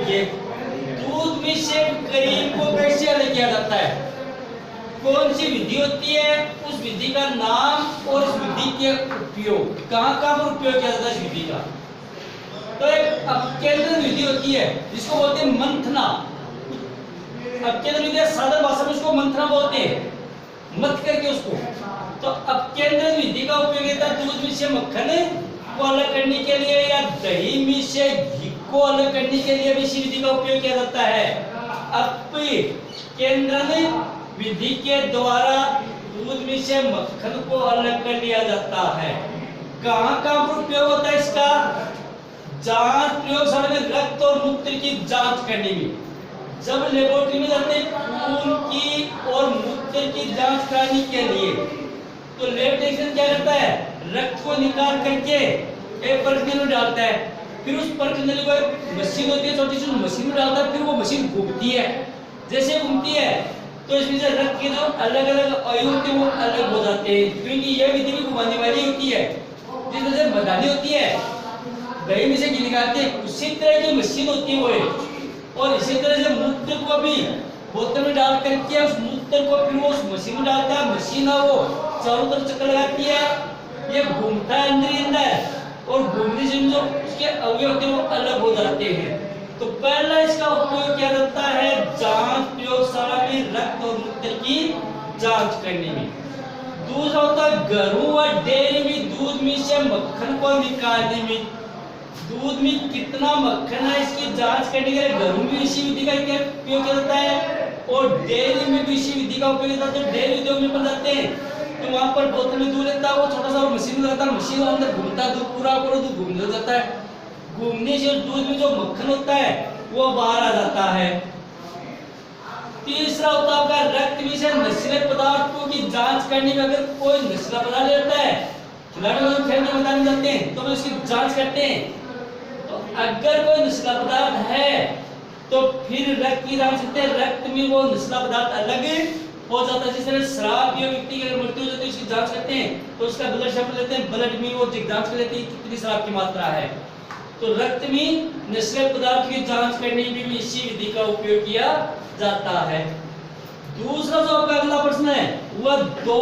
देखिए, दूध में से क्रीम को कैसे अलग किया जाता है, कौन सी विधि होती है, उस विधि का नाम और उस विधि के उपयोग, कहाँ कहाँ पर उपयोग किया जाता है इस विधि का। तो एक अपकेंद्रित विधि होती है जिसको बोलते हैं मंथना। अपकेंद्रित विधि साधारण भाषा में उसको मंथना बोलते हैं, मथ करके उसको। तो अपकेंद्रित विधि का उपयोग होता है दूध में से मक्खन को अलग करने के लिए या दही में से घी को अलग करने के लिए भी इसी विधि का उपयोग किया जाता है। अपकेंद्रित विधि के द्वारा दूध में से मक्खन को अलग कर लिया जाता है। कहाँ कहाँ पर उपयोग होता है इसका, जांच प्रयोगशाला में रक्त और मूत्र की जांच करने में, जब लेबोरेटरी में जाते हैं खून की और मूत्र की जांच कराने के लिए, तो लैब टेक्नीशियन क्या करता है, रक्त को निकाल करके एक परखने में डालता है, फिर उस परखने को एक मशीन होती है छोटी सी, मशीन में डालता है, फिर वो मशीन घूमती है। जैसे घूमती है तो इसमें से रक्त के जो अलग अलग अणु होते हैं वो अलग हो जाते हैं, क्योंकि यह विधि भी घुमाने वाली होती है, जिस तरह से बतानी होती है दही में से घी निकालते हैं, उसी तरह की मशीन होती है वो। और इसी तरह से मूत्र को भी बोतल में डाल करके उस मूत्र को फिर वो उस मशीन में डालता है, मशीन है वो चारों तरफ चक्कर लगाती है, ये घूमता है अंदर ही अंदर, और घूमने से जो उसके अवयव होते हैं वो अलग हो जाते हैं। तो पहला इसका उपयोग किया जाता है जांच प्रयोगशाला में रक्त और मूत्र की जांच करने में। दूसरा होता है घरों व डेयरी में दूध में से मक्खन को निकालने में। दूध में कितना मक्खन है इसकी जांच करने के लिए घरों में इसी विधि का उपयोग किया जाता है, और डेयरी में भी इसी विधि का उपयोग किया जाता है। डेयरी उद्योग में जाते हैं तो वहां पर बोतल में दूध लेता है, वो छोटा सा मशीन में रहता है, मशीन के अंदर घूमता है, दूध पूरा दूध घूमने जाता है, घूमने से दूध में जो मक्खन होता है वो बाहर आ जाता है। तीसरा होता है आपका रक्त में से नशीले पदार्थों की जांच करने में, अगर कोई नशीला पदार्थ लेता है, खिलाड़ी को खेल के मैदान में जाते हैं तो उसकी जांच करते हैं, तो अगर कोई नशीला पदार्थ है तो फिर रक्त की जांच करते हैं, रक्त में वो नशीला पदार्थ अलग हो जाता है। जिस तरह शराब पिए व्यक्ति की अगर मृत्यु हो जाती है उसकी जांच करते हैं तो उसका ब्लड सैंपल लेते हैं, ब्लड में वो जांच कर लेते हैं कितनी शराब की मात्रा है। तो रक्त में नशीले पदार्थ की जांच करने में भी इसी विधि का उपयोग किया जाता है। दूसरा जो आपका अगला प्रश्न है वह दो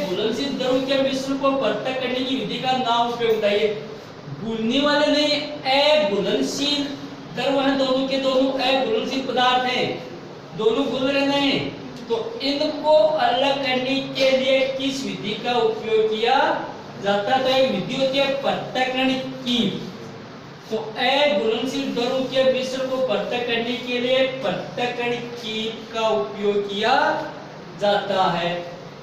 घुलनशील द्रव के मिश्रण को पृथक करने की विधि का नाम उपयोग बताइए। घुलने वाले नहीं, घुलनशील द्रव है, दोनों के दोनों घुलनशील पदार्थ हैं, दोनों घुल रहे हैं, तो इनको अलग करने के लिए किस विधि का उपयोग किया जाता है। तो एक विधि होती है पृथक्करण की। तो घुलनशील द्रव के मिश्रण को पृथक करने के लिए पृथक्करण की का उपयोग किया जाता है।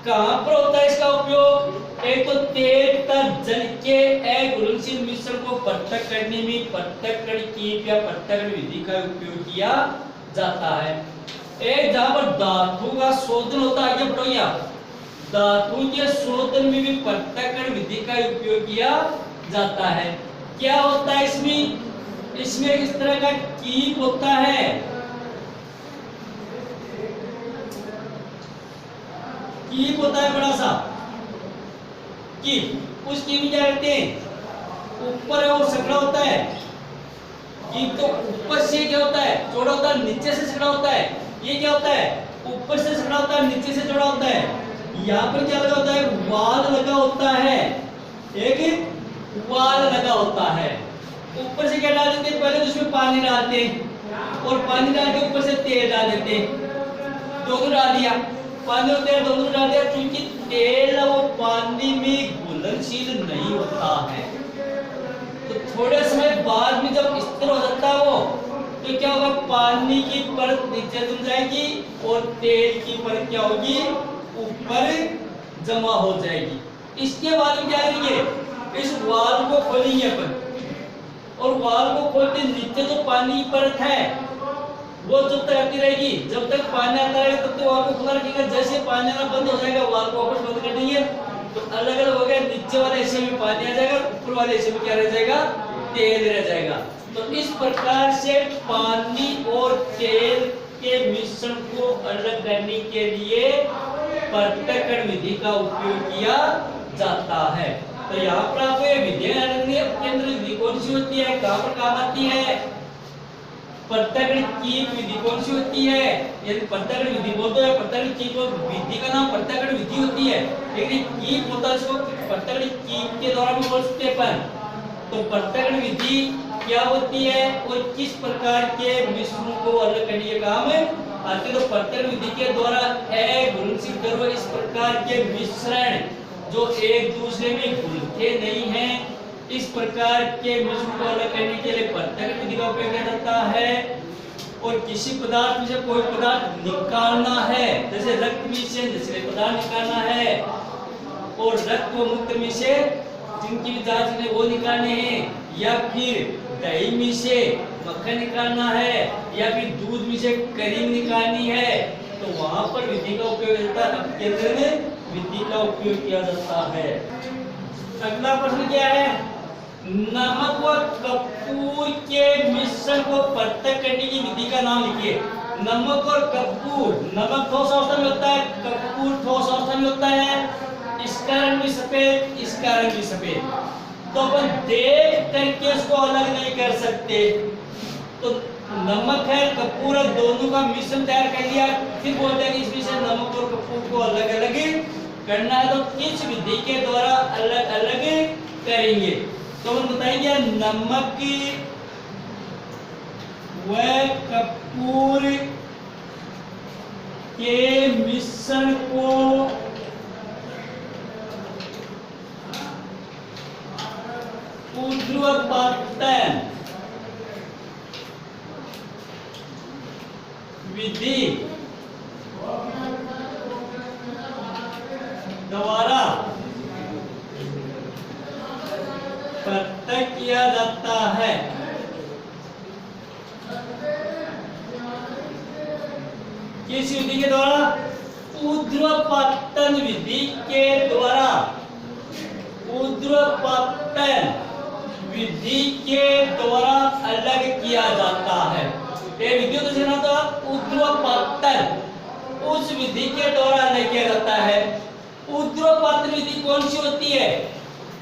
कहां पर होता है इसका उपयोग, एक तो तेल तथा जल के घुलनशील मिश्रण को पृथक करने में पृथक्करण की या पृथक्करण विधि का उपयोग किया जाता है। एक जहां पर धातु का शोधन होता है, आगे बढ़ोगे आप, धातु के शोधन में भी पृथक्करण विधि का उपयोग किया जाता है। क्या होता है इसमें इस तरह का कीप होता है, कीप होता है बड़ा सा कीप, उस कीप में क्या करते हैं, ऊपर है वो सकड़ा होता है, कीप तो ऊपर से क्या होता है चौड़ा होता है, नीचे से सकड़ा होता है। ये क्या होता है, ऊपर से सकड़ा होता है, नीचे से चौड़ा होता है। यहाँ पर क्या लगा होता है, वाल लगा होता है, एक वाल लगा होता है। ऊपर से क्या डाल देते हैं, पहले तो उसमें पानी डालते हैं और पानी डाल के ऊपर से तेल डाल देते हैं, दोनों डाल दिया, पानी और तेल दोनों डाल दिया। क्योंकि तेल वो पानी में घुलनशील नहीं होता है, तो थोड़े समय बाद में जब स्थिर हो जाता है वो, तो क्या होगा, पानी की परत नीचे जम जाएगी और तेल की परत क्या होगी, ऊपर जमा हो जाएगी। इसके बाद में क्या करेंगे, इस वाल को खोलेंगे अपन, और वाल को खोलते नीचे जो पानी की परत है वो जब तक आती रहेगी, जब तक पानी आता रहेगा तब तक वाल को खुला रखिएगा। जैसे पानी आना बंद हो जाएगा वाल को वापस बंद कर देंगे, तो अलग अलग हो गया, नीचे वाले हिस्से में पानी आ जाएगा, ऊपर वाले हिस्से में क्या रह जाएगा, तेल रह जाएगा। तो इस प्रकार से पानी और तेल के मिश्रण को अलग करने के लिए पृथक्करण विधि का उपयोग किया जाता है। तो यहाँ पर आपको ये विधि केंद्र विधि कौन सी होती है, कहाँ पर काम आती है, प्रत्यक्ष की विधि कौन सी होती है? यदि प्रत्यक्ष विधि बोलते हैं, प्रत्यक्ष की को विधि का नाम प्रत्यक्ष विधि होती है, लेकिन की बोलता है इसको प्रत्यक्ष की के द्वारा भी बोल सकते हैं अपन। तो प्रत्यक्ष विधि क्या होती है और किस प्रकार के मिश्रणों को अलग करने के काम आती है? तो प्रत्यक्ष विधि के द्वारा अघुलनशील द्रव्य इस प्रकार के मिश्रण जो एक दूसरे में घुलते नहीं हैं, इस प्रकार के मिश्रण को अलग करने के लिए प्रत्यक्ष विधि का उपयोग किया जाता है। और किसी पदार्थ में से कोई पदार्थ निकालना है, जैसे रक्त में से नशीले पदार्थ निकालना है और रक्त व मूत्र में से जिनकी भी जांच है वो निकालने हैं, या फिर दही में से मक्खन निकालना है, या फिर दूध में से क्रीम निकालनी है, तो वहां पर विधि का उपयोग होता है। केंद्र में विधि का उपयोग किया जाता है। अगला प्रश्न क्या है? नमक व कपूर के मिश्रण को पृथक करने की विधि का नाम लिखिए। नमक और कपूर, नमक ठोस अवस्था में होता है, कपूर ठोस अवस्था में होता है। इसका रंग भी सफेद, इसका रंग भी सफेद, तो अपन देख करके इसको अलग नहीं कर सकते। तो नमक है, कपूर है, दोनों का मिश्रण तैयार कर लिया, फिर बोलते हैं कि इसमें से नमक और कपूर को अलग अलग करना है, तो किस विधि के द्वारा अलग अलग करेंगे? तो हम बताएंगे नमक व कपूर के मिश्रण को ऊर्ध्वपातन विधि द्वारा पृथक किया जाता है। किस विधि के द्वारा? ऊर्ध्वपातन विधि के द्वारा। ऊर्ध्वपातन विधि के द्वारा अलग किया जाता है। ये विधि तो सुना था, ऊर्ध्वपातन, उस विधि के द्वारा अलग किया जाता है। ऊर्ध्वपातन विधि कौन सी होती है?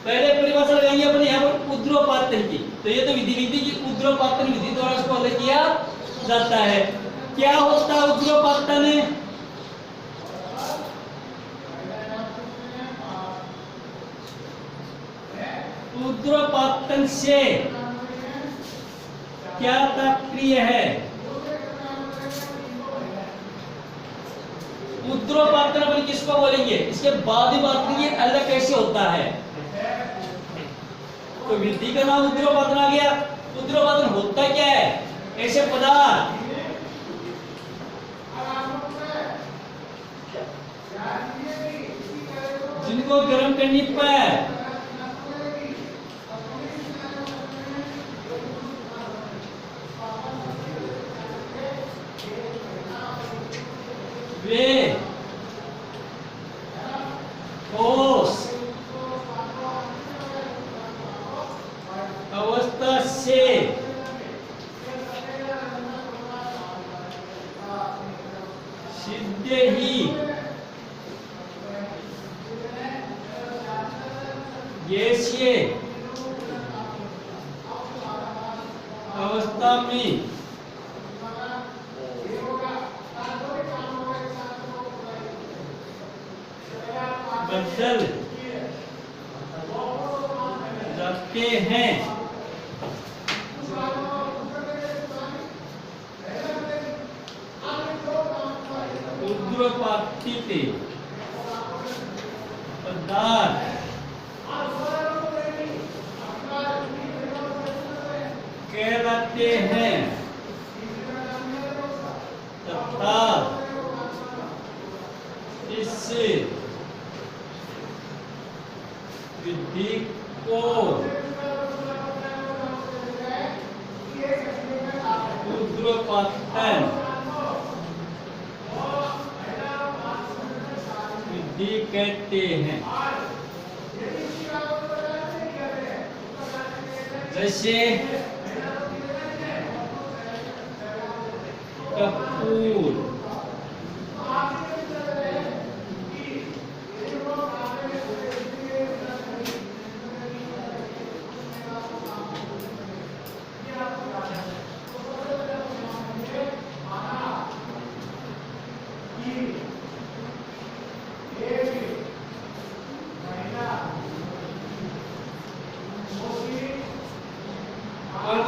पहले परिभाषा लगाएंगे अपने यहाँ पर ऊर्ध्वपातन की। तो ये तो विधि की ऊर्ध्वपातन विधि द्वारा इसको अलग किया जाता है। क्या होता है ऊर्ध्वपातन? ऊर्ध्वपातन से क्या तात्पर्य है? ऊर्ध्वपातन अपन किसको बोलेंगे? इसके बाद ही बात करेंगे अलग कैसे होता है। तो विधि का नाम ऊर्ध्वपातन आ गया। ऊर्ध्वपातन होता क्या है? ऐसे पदार्थ जिनको गर्म करने पर वे ठोस अवस्था से सीधे ही गैसीय अवस्था में बदल जाते हैं। ऊर्ध्वपातित पदार्थ कहलाते हैं तथा इस विधि को ऊर्ध्वपातन विधि कहते हैं। जैसे कपूर,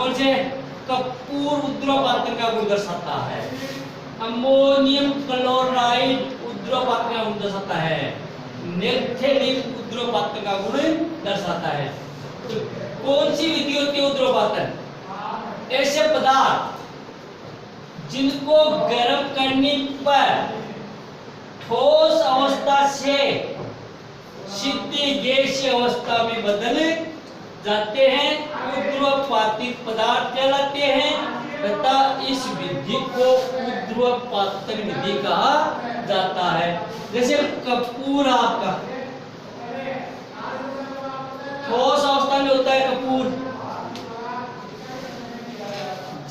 कौन से? कपूर ऊर्ध्वपातन का गुण दर्शाता है, अमोनियम क्लोराइड ऊर्ध्वपातन का गुण दर्शाता है, नेफ्थेलिन ऊर्ध्वपातन का गुण दर्शाता है। तो कौन सी विधि होती है ऊर्ध्वपातन? ऐसे पदार्थ जिनको गर्म करने पर ठोस अवस्था से सीधी गैसीय अवस्था में बदल जाते हैं, ऊर्ध्वपातित पदार्थ कहलाते हैं तथा इस विधि को ऊर्ध्वपातन विधि कहा जाता है। जैसे कपूर आपका ठोस अवस्था में होता है कपूर,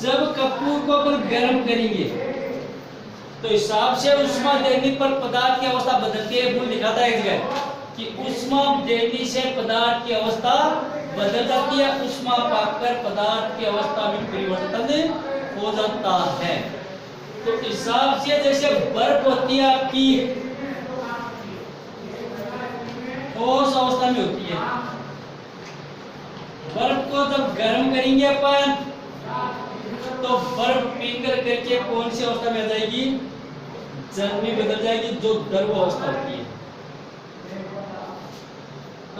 जब कपूर को अपन गर्म करेंगे तो हिसाब से उष्मा देने पर पदार्थ की अवस्था बदलती है। गुण दिखाता है एक जगह कि उष्मा देने से पदार्थ की अवस्था बदल जाती है, उष्मा पाकर पदार्थ की अवस्था में परिवर्तन हो जाता है। तो हिसाब से जैसे बर्फ होती है आपकी ठोस अवस्था में होती है, बर्फ को जब गर्म करेंगे अपन तो बर्फ पिघल करके कौन सी अवस्था में आ जाएगी? जल में बदल जाएगी, जो द्रव अवस्था होती है।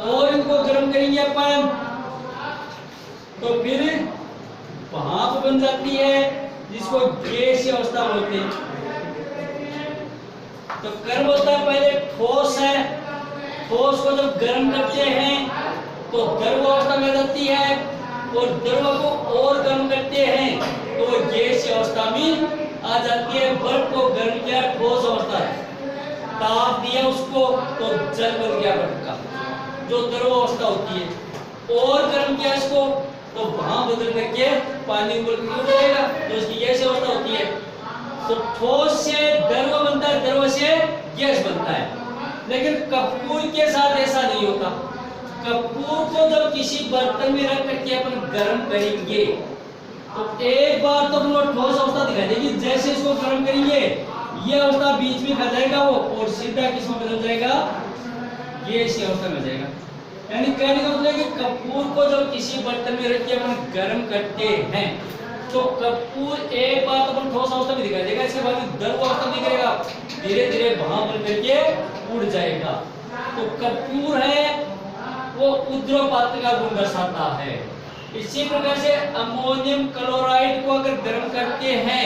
और इनको गर्म करेंगे अपन तो फिर भाप बन जाती है, जिसको गैसीय अवस्था बोलते हैं। तो गर्म होता है पहले ठोस है, ठोस को जब गर्म करते हैं तो द्रव अवस्था में जाती है, और द्रव को और गर्म करते हैं तो वो गैसीय अवस्था में आ जाती है। बर्फ को गर्म किया ठोस अवस्था है, ताप दिया उसको तो जल बन गया बर्फ का, जो द्रव अवस्था होती है। और गर्म किया इसको तो भाप बदल करके पानी उबल कर जाएगा, तो उसकी गैसीय अवस्था होती है। तो ठोस से द्रव बनता है, द्रव से गैस बनता है। लेकिन कपूर के साथ ऐसा नहीं होता। कपूर को जब किसी बर्तन में रख करके अपन गर्म करेंगे तो एक बार तो हम ठोस अवस्था दिखाई देगी, जैसे इसको गर्म करेंगे ये अवस्था बीच में खा जाएगा वो, और सीधा किसमें बदल जाएगा? गैसीय अवस्था में जाएगा। यानी कहने का मतलब है कि कपूर को जब किसी बर्तन में रख के अपन गर्म करते हैं तो कपूर एक बार तो अपन ठोस अवस्था में दिखाई देगा, इसके बाद द्रव अवस्था में दिखेगा, धीरे धीरे भाप बन करके उड़ जाएगा। तो कपूर है वो ऊर्ध्वपातन का गुण दर्शाता है। इसी प्रकार से अमोनियम क्लोराइड को अगर गर्म करते हैं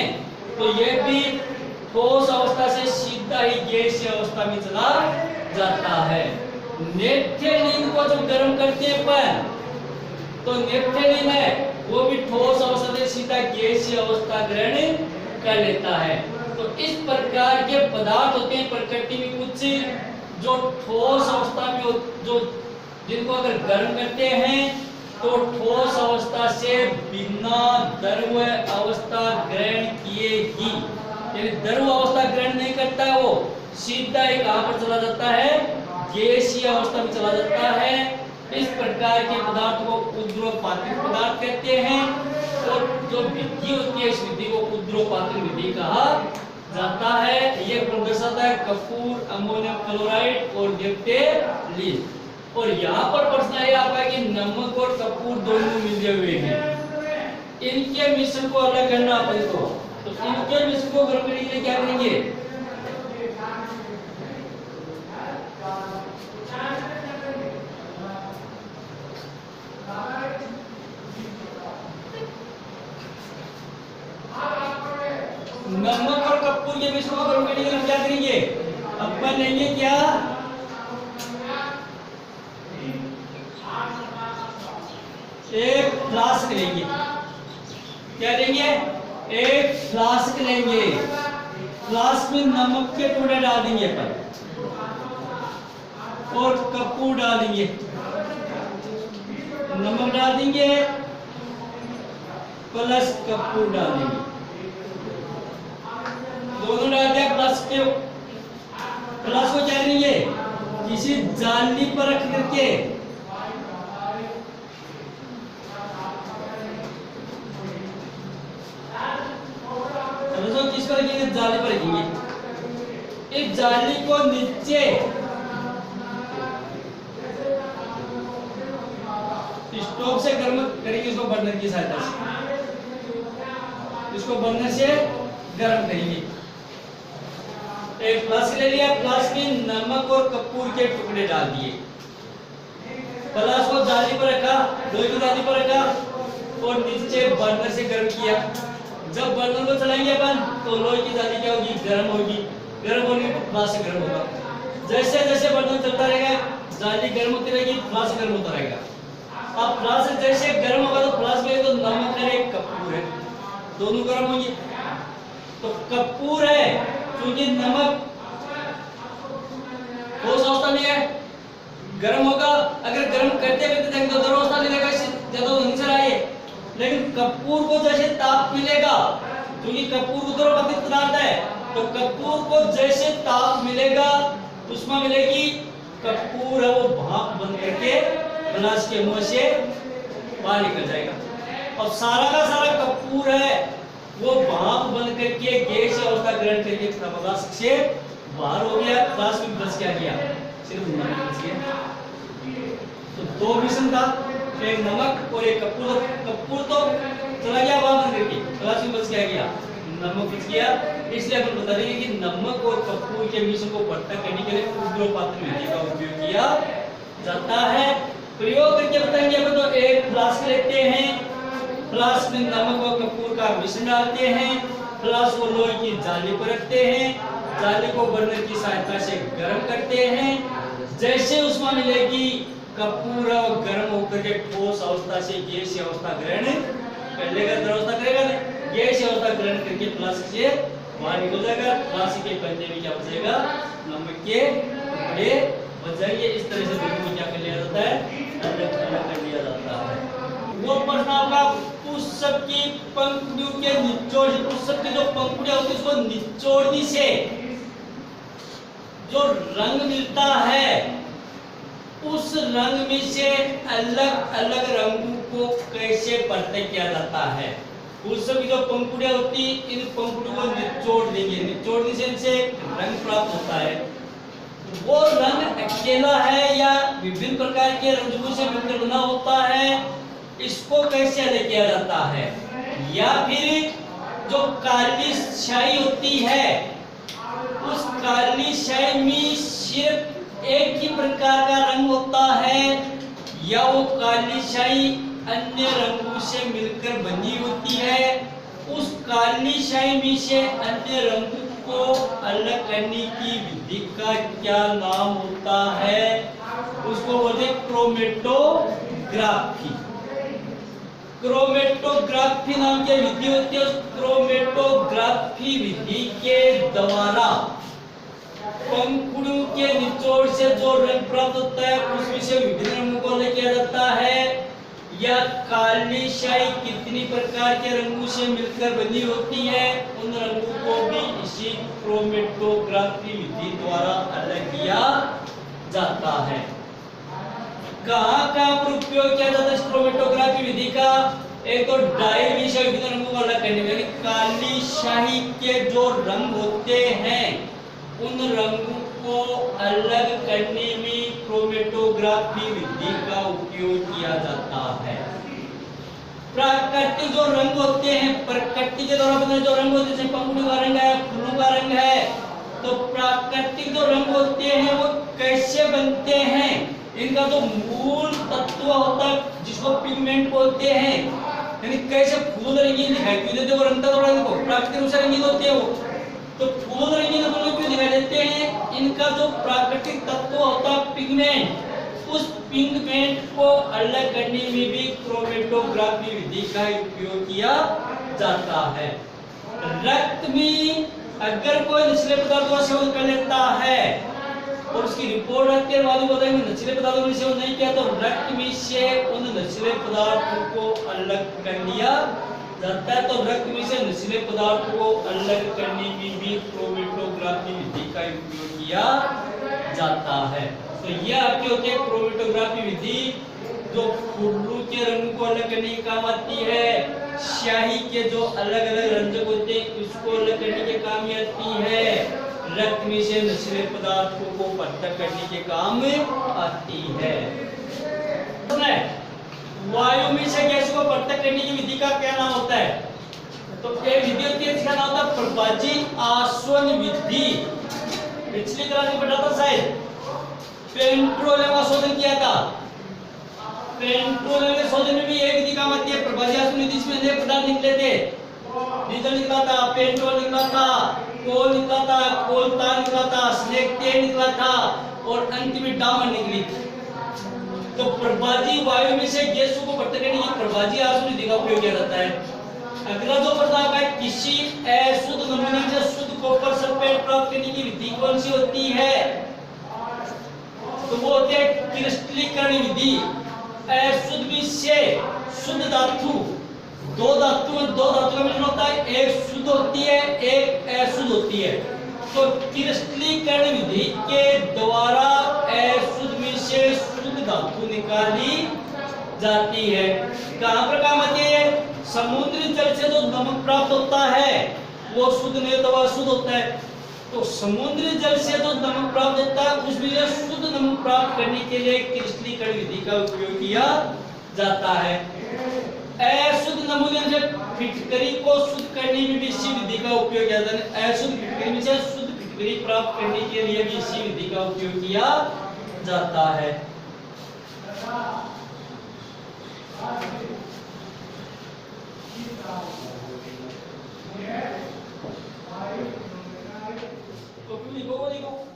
तो यह भी ठोस अवस्था से सीधा ही गैसीय अवस्था में चला जाता है। नेफ्थेलिन को जब गर्म करते हैं पर तो नेफ्थेलिन है वो भी ठोस अवस्था से सीधा गैसीय अवस्था ग्रहण कर लेता है। तो इस प्रकार के पदार्थ होते हैं प्रकृति में, कुछ जो ठोस अवस्था में जो जिनको अगर गर्म करते हैं तो ठोस अवस्था से बिना द्रव अवस्था ग्रहण किए ही, यानी द्रव अवस्था ग्रहण नहीं करता है, वो सीधा ही कहां पर चला जाता है? गैसीय अवस्था में चला जाता है। इस प्रकार के पदार्थ को ऊर्ध्वपातित पदार्थ कहते हैं, और जो विधि होती है इस विधि को ऊर्ध्वपातित विधि कहा जाता है। ये गुण दर्शाता है कपूर, अमोनियम क्लोराइड और नेफ्थेलिन। और यहाँ पर प्रश्न है आपका कि नमक और कपूर दोनों मिले हुए हैं, इनके मिश्रण को अलग करना अपन को, तो इनके मिश्रण को गर्म करने के लिए क्या करेंगे? नमक और कपूर के मिश्रण को गर्म करने के लिए हम क्या करेंगे? अपन लेंगे क्या? एक फ्लास्क लेंगे। क्या लेंगे? एक फ्लास्क लेंगे। फ्लास्क में नमक के टुकड़े डाल देंगे अपन और कपूर डाल देंगे, नमक डाल देंगे प्लस कपूर डाल देंगे, दोनों डाल दिया। प्लस को क्या करेंगे? किसी जाली पर रख करके किस पर रखेंगे? जाली पर रखेंगे। इस जाली को नीचे स्टोव से गर्म करेंगे, इसको बर्नर की सहायता से। उसको बर्नर से गर्म करेंगे। एक फ्लास्क ले लिया, फ्लास्क में नमक और कपूर के टुकड़े डाल दिए, फ्लास्क को जाली पर रखा, लोहे की जाली पर रखा और नीचे बर्नर से गर्म किया। जब बर्नर को चलाएंगे अपन तो लोहे की जाली क्या होगी, गर्म होगी, गर्म होने पर फ्लास्क गर्म होगा। जैसे जैसे बर्नर चलता रहेगा जाली गर्म होती रहेगी, फ्लास्क गर्म होता रहेगा। अब फ्लास्क जैसे गर्म होगा तो फ्लास्क में तो नमक है, कपूर है, दोनों गर्म होंगे। तो कपूर है क्योंकि नमक ठोस अवस्था में है, गर्म होगा। अगर गर्म करते हुए तो द्रव अवस्था में रहेगा, ज्यादा हिंसर आए। लेकिन कपूर को जैसे ताप मिलेगा, क्योंकि कपूर उद्रवपतित पदार्थ है, तो कपूर को जैसे ताप मिलेगा उष्मा मिलेगी, कपूर है वो भाप बन करके फ्लास्क के मुंह से बाहर निकल जाएगा। और सारा का सारा कपूर है वो भाप बन करके गैस अवस्था ग्रहण करके फ्लास्क से बाहर हो गया, फ्लास्क में बच क्या गया, सिर्फ नमक बच गया। तो दो मिश्रण था, एक नमक और एक कपूर। कपूर तो चला गया बाहर बन करके, फ्लास्क में बच क्या गया, नमक बच गया। इसलिए अपन बता देंगे कि नमक और कपूर के मिश्रण को इकट्ठा करने के लिए उद्रवपातन विधि का उपयोग किया जाता है। प्रयोग करके बताएंगे अपन। तो एक फ्लास्क लेते हैं, फ्लास्क में नमक और कपूर का मिश्रण डालते हैं, फ्लास्क को लोहे की जाली पर रखते हैं, जाली को बर्नर की सहायता से गर्म करते हैं। जैसे उष्मा मिलेगी कपूर गर्म होकर के ठोस अवस्था से गैसीय अवस्था ग्रहण कर लेगा, द्रव अवस्था करेगा नहीं, गैसीय अवस्था ग्रहण करके फ्लास्क से बाहर निकल जाएगा। फ्लास्क के पंजे में क्या बचेगा, नमक के टुकड़े बच जाएंगे। इस तरह से दोनों को क्या कर लिया जाता है, अलग अलग कर लिया जाता है। वो प्रश्न आपका पुष्प की पंखुड़ियों के निचोड़, पुष्प की जो पंखुड़ियां होती है उसको निचोड़ने से जो रंग मिलता है, उस रंग में से अलग अलग रंगों को कैसे पृथक किया जाता है। पुष्प की जो पंखुड़ियां होती है, इन पंखुड़ियों को निचोड़ देंगे, निचोड़ने से इनसे रंग प्राप्त होता है। वो रंग अकेला है या विभिन्न प्रकार के रंगों से मिलकर बना होता है, इसको कैसे अलग किया जाता है। या फिर जो काली स्याही होती है, उस काली स्याही में सिर्फ एक ही प्रकार का रंग होता है, या वो काली स्याही अन्य रंगों से मिलकर बनी होती है। उस काली स्याही में से अन्य रंगों को अलग करने की विधि का क्या नाम होता है, उसको बोलते हैं क्रोमेटोग्राफी। क्रोमेटोग्राफी नाम की विधि होती है। उस क्रोमेटोग्राफी विधि के द्वारा पंखुड़ियों के निचोड़ से जो रंग प्राप्त होता है उसमें से विभिन्न रंगों को अलग किया जाता है। या काली स्याही कितनी प्रकार के रंगों से मिलकर बनी होती है, उन रंगों को भी इसी क्रोमेटोग्राफी विधि द्वारा अलग किया जाता है। कहाँ पर उपयोग किया जाता है इस क्रोमेटोग्राफी विधि का, एक तो डाई विषय विभिन्न रंगों को अलग करने में, काली स्याही के जो रंग होते हैं उन रंगों को अलग करने में क्रोमेटोग्राफी विधि का उपयोग किया जाता है। प्राकृतिक जो रंग होते हैं, प्रकृति के द्वारा बने जो रंग होते हैं, जैसे पंखुड़ियों का रंग है, फूलों का रंग है, तो प्राकृतिक जो रंग होते हैं वो कैसे बनते हैं, इनका जो मूल तत्व होता है जिसको पिगमेंट बोलते हैं, यानी कैसे फूल रंगीन दिखाई देते वो रंगता थोड़ा देखो प्राकृतिक रूप से रंगीन होते हैं वो, तो फूल रंगीन क्यों दिखाई देते हैं, इनका जो प्राकृतिक तत्व होता है पिगमेंट, उस पिगमेंट को अलग करने में भी क्रोमेटोग्राफी विधि का उपयोग किया जाता है। रक्त में अगर कोई नशीले पदार्थों का सेवन कर लेता है और उसकी रिपोर्ट आती है, बाद में बताएंगे नशीले पदार्थों का सेवन नहीं किया, तो रक्त में से उन नशीले पदार्थों को अलग कर लिया जाता है। तो रक्त में से नशीले पदार्थों को अलग करने में भी क्रोमेटोग्राफी विधि का उपयोग किया जाता है। तो यह आपकी होती है क्रोमेटोग्राफी विधि, जो फूलों के रंग को अलग करने के काम आती है, स्याही के जो अलग अलग रंजक होते हैं उसको अलग करने के काम में आती है, रक्त में से नशीले पदार्थों को पृथक करने के काम आती है। वायु में से गैस को पृथक करने की विधि का क्या नाम होता है? तो एक विधि होती है जिसका नाम था प्रभाजी आसवन विधि। पिछली क्लास में पढ़ा था शायद, पेट्रोलियम का शोधन किया था। पेट्रोलियम के शोधन में भी एक विधि काम आती है प्रभाजी आसवन विधि, इसमें अनेक पदार्थ निकले थे। डीजल निकला था, पेट्रोल निकला था, कोल निकला था, कोलता निकला था, स्नेक तेल निकला था और अंत में डामर निकली थी। तो प्रभाजी वायु में से गैसों को भट्ट करने की प्रभाजी आसवन विधि का उपयोग किया जाता है। अगला जो प्रस्ताव है, किसी अशुद्ध नमूने से शुद्ध कॉपर सल्फेट प्राप्त करने की विधि कौन सी होती है? तो वो होती है क्रिस्टलीकरण विधि। अशुद्ध विष से शुद्ध धातु, दो धातु का मिश्रण होता है, एक शुद्ध होती है एक अशुद्ध होती है। तो क्रिस्टलीकरण विधि के द्वारा अशुद्ध विष से शुद्ध धातु निकाली जाती है। कहां पर काम आती है? समुद्री जल से जो नमक प्राप्त होता है वो शुद्ध नहीं होता, वह अशुद्ध होता है। तो समुद्री जल से जो नमक प्राप्त होता है उसमें शुद्ध नमक प्राप्त करने के लिए क्रिस्टलीकरण विधि का उपयोग किया जाता है। अशुद्ध नमूने से फिटकरी को शुद्ध करने में भी इसी विधि का उपयोग किया जाता है। अशुद्ध फिटकरी में से शुद्ध फिटकरी प्राप्त करने के लिए भी इसी विधि का उपयोग किया जाता है। तो लिखो।